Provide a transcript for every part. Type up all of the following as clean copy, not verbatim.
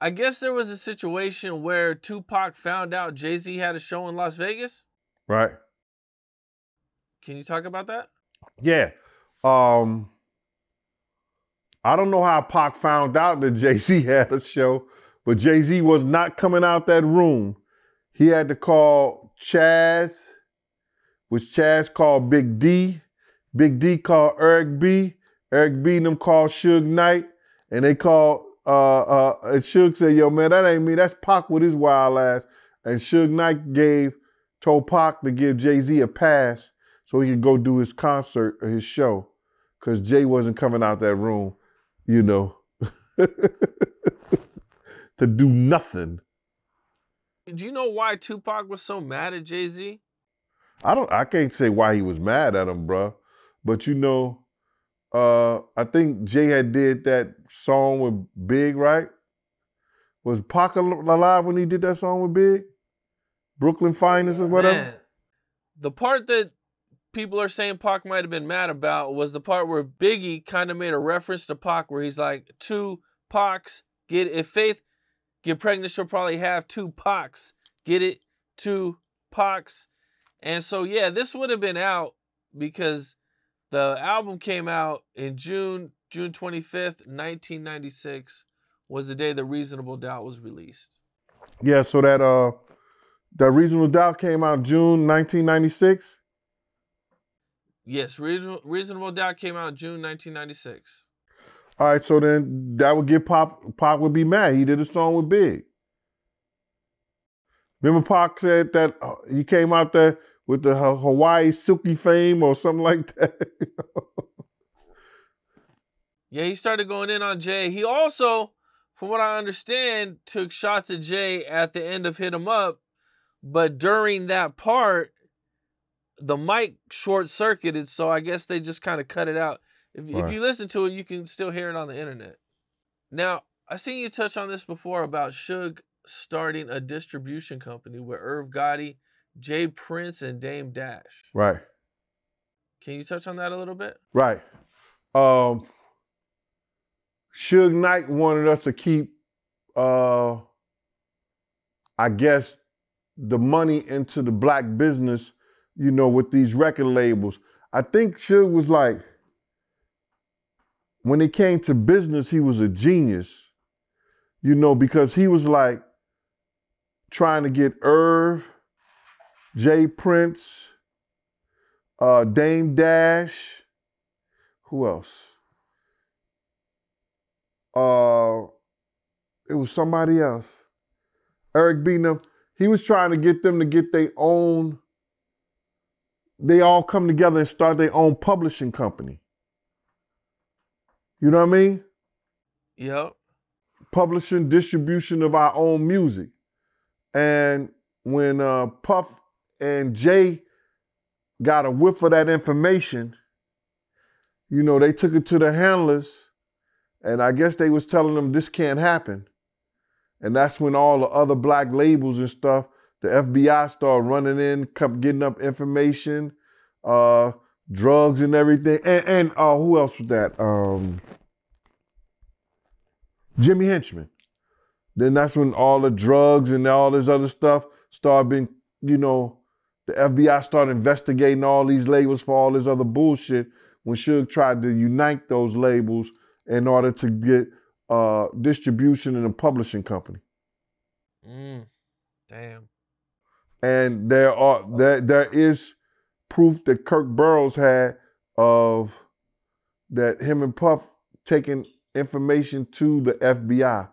I guess there was a situation where Tupac found out Jay-Z had a show in Las Vegas. Right. Can you talk about that? Yeah. I don't know how Pac found out that Jay-Z had a show, but Jay-Z was not coming out that room. He had to call Chaz, which Chaz called Big D. Big D called Eric B. Eric B and them called Suge Knight. And they called, and Suge said, yo, man, that ain't me. That's Pac with his wild ass. And Suge Knight told Pac to give Jay-Z a pass so he could go do his concert or his show. Because Jay wasn't coming out that room, you know, to do nothing. Do you know why Tupac was so mad at Jay-Z? I can't say why he was mad at him, bro. But you know, I think Jay had did that song with Big, right? Was Pac alive when he did that song with Big? Brooklyn Finest or whatever? Man, the part that people are saying Pac might have been mad about was the part where Biggie kind of made a reference to Pac where he's like, two Pacs, if Faith get pregnant, she'll probably have two Pacs. Get it? Two Pacs. And so, yeah, this would have been out because the album came out in June 25th, 1996 was the day that Reasonable Doubt was released. Yeah, so that Reasonable Doubt came out June 1996? Yes, Reasonable Doubt came out June 1996. All right, so then that would give Pac would be mad. He did a song with Big. Remember Pac said that he came out there with the Hawaii Silky Fame or something like that? Yeah, he started going in on Jay. He also, from what I understand, took shots at Jay at the end of Hit 'Em Up, but during that part, the mic short-circuited, so I guess they just kind of cut it out. If you listen to it, you can still hear it on the internet. Now, I seen you touch on this before about Suge starting a distribution company with Irv Gotti, Jay Prince, and Dame Dash. Right. Can you touch on that a little bit? Right. Suge Knight wanted us to keep, I guess, the money into the black business, you know, with these record labels. I think Suge was like, when it came to business, he was a genius, you know, because he was like trying to get Irv, Jay Prince, Dame Dash, who else? It was somebody else. Eric B. He was trying to get them to get their own, they all come together and start their own publishing company. You know what I mean? Yep. Publishing, distribution of our own music. And when Puff and Jay got a whiff of that information, you know, they took it to the handlers, and I guess they was telling them this can't happen. And that's when all the other black labels and stuff, the FBI started running in, getting up information, drugs and everything. And who else was that? Jimmy Henchman. Then that's when all the drugs and all this other stuff started being, you know, the FBI started investigating all these labels for all this other bullshit when Suge tried to unite those labels in order to get distribution in a publishing company. Damn. And there is proof that Kirk Burroughs had of that him and Puff taking information to the FBI.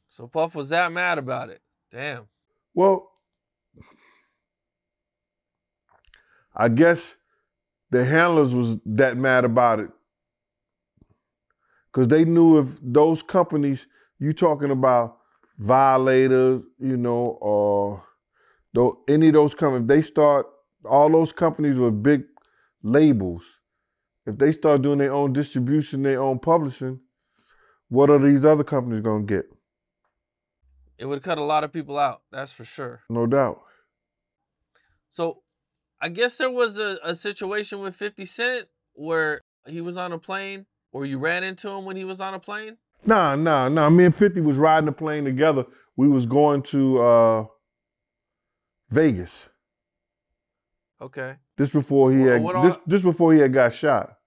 So Puff was that mad about it. Damn. Well, I guess the handlers was that mad about it because they knew if those companies, you talking about Violators, you know, or any of those companies, they start, all those companies with big labels, if they start doing their own distribution, their own publishing, what are these other companies gonna get? It would cut a lot of people out, that's for sure. No doubt. So I guess there was a situation with 50 Cent where he was on a plane, or you ran into him when he was on a plane? Nah. Me and 50 was riding the plane together. We was going to Vegas. Okay. This before he had this before he had got shot.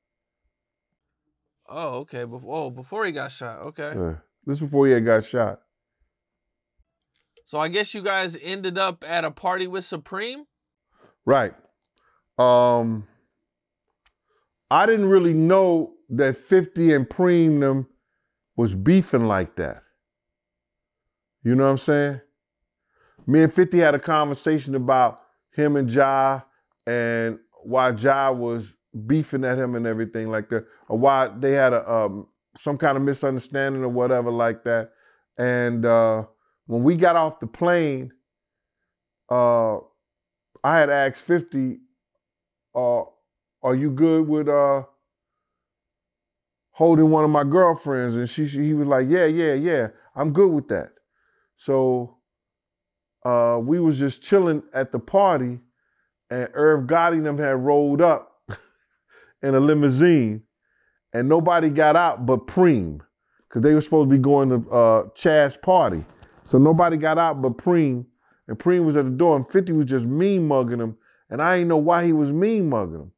Oh, okay. Before he got shot. Okay. Yeah. This before he had got shot. So I guess you guys ended up at a party with Supreme? Right. I didn't really know that 50 and Preem them was beefing like that. You know what I'm saying? Me and 50 had a conversation about him and Ja and why Ja was beefing at him and everything like that, or why they had some kind of misunderstanding or whatever like that. And when we got off the plane, I had asked 50, are you good with holding one of my girlfriends? And he was like, yeah, I'm good with that. So we was just chilling at the party, and Irv Gotti and them had rolled up in a limousine, and nobody got out but Preem, because they were supposed to be going to Chaz's party. So nobody got out but Preem, and Preem was at the door, and 50 was just mean mugging him, and I didn't know why he was mean mugging him.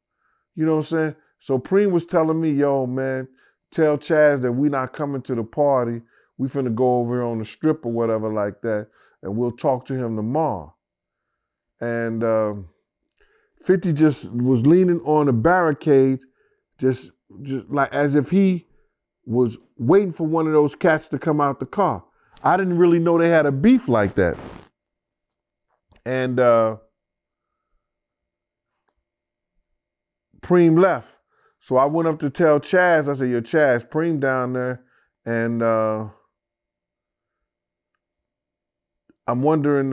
You know what I'm saying? So Preem was telling me, yo, man, tell Chaz that we not coming to the party. We finna go over here on the strip or whatever like that, and we'll talk to him tomorrow. And 50 just was leaning on the barricade, just like as if he was waiting for one of those cats to come out the car. I didn't really know they had a beef like that. And Preem left. So I went up to tell Chaz, I said, yo, Chaz, Preem down there, and I'm wondering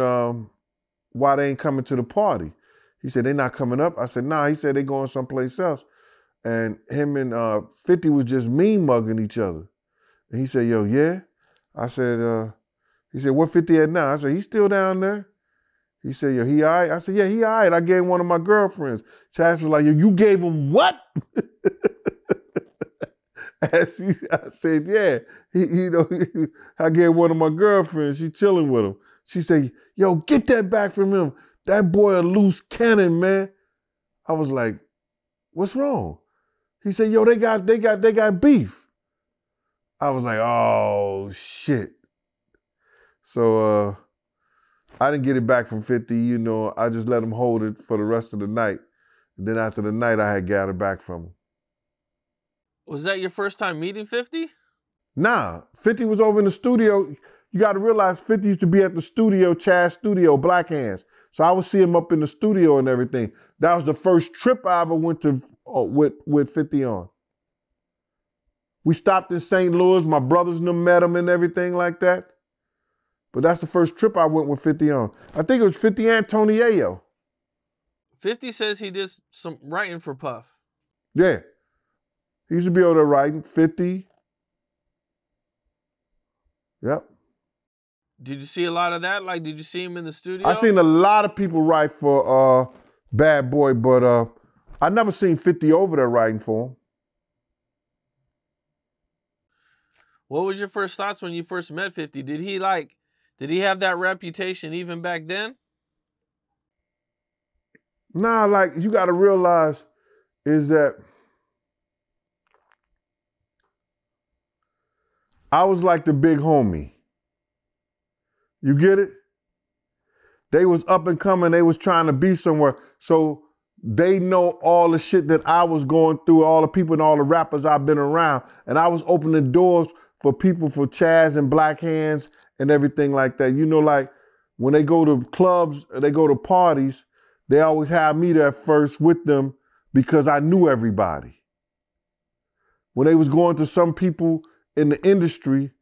why they ain't coming to the party. He said, they not coming up. I said, nah. He said, they going someplace else. And him and 50 was just mean mugging each other. And he said, yo, yeah? I said, he said, where 50 at now? I said, he's still down there. He said, yo, he all right? I said, yeah, he all right. I gave one of my girlfriends. Chaz was like, yo, you gave him what? I said, yeah. I gave one of my girlfriends. She chilling with him. She said, yo, get that back from him. That boy a loose cannon, man. I was like, what's wrong? He said, yo, they got beef. I was like, oh, shit. So I didn't get it back from 50, you know. I just let him hold it for the rest of the night. And then after the night, I had got it back from him. Was that your first time meeting 50? Nah, 50 was over in the studio. You got to realize 50 used to be at the studio, Chaz Studio, Black Hands. So I would see him up in the studio and everything. That was the first trip I ever went to with 50 on. We stopped in St. Louis. My brothers and them met him and everything like that. But that's the first trip I went with 50 on. I think it was 50 and Tony Ayo. 50 says he did some writing for Puff. Yeah. He used to be over there writing. 50. Yep. Did you see a lot of that? Like, did you see him in the studio? I seen a lot of people write for Bad Boy, but I never seen 50 over there writing for him. What was your first thoughts when you first met 50? Did he have that reputation even back then? Nah, like, you got to realize is that I was like the big homie. You get it? They was up and coming. They was trying to be somewhere. So they know all the shit that I was going through, all the people and all the rappers I've been around. And I was opening doors for people, for Chaz and Black Hands and everything like that. You know, like when they go to clubs, they go to parties, they always have me there first with them because I knew everybody. When they was going to some people in the industry,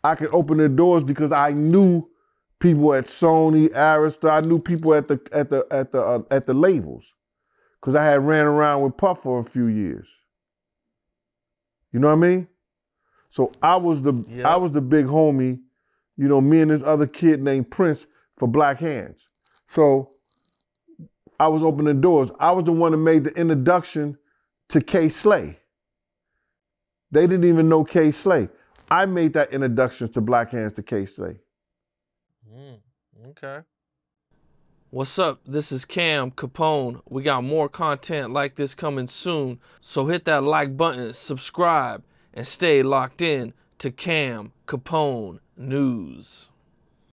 I could open their doors because I knew people at Sony, Arista. I knew people at the labels because I had ran around with Puff for a few years. You know what I mean? So I was the big homie, you know, me and this other kid named Prince for Black Hands. So I was opening doors. I was the one that made the introduction to K Slay. They didn't even know K Slay. I made that introduction to Black Hands to K-Slay. Okay. What's up? This is Cam Capone. We got more content like this coming soon, so hit that like button, subscribe, and stay locked in to Cam Capone News.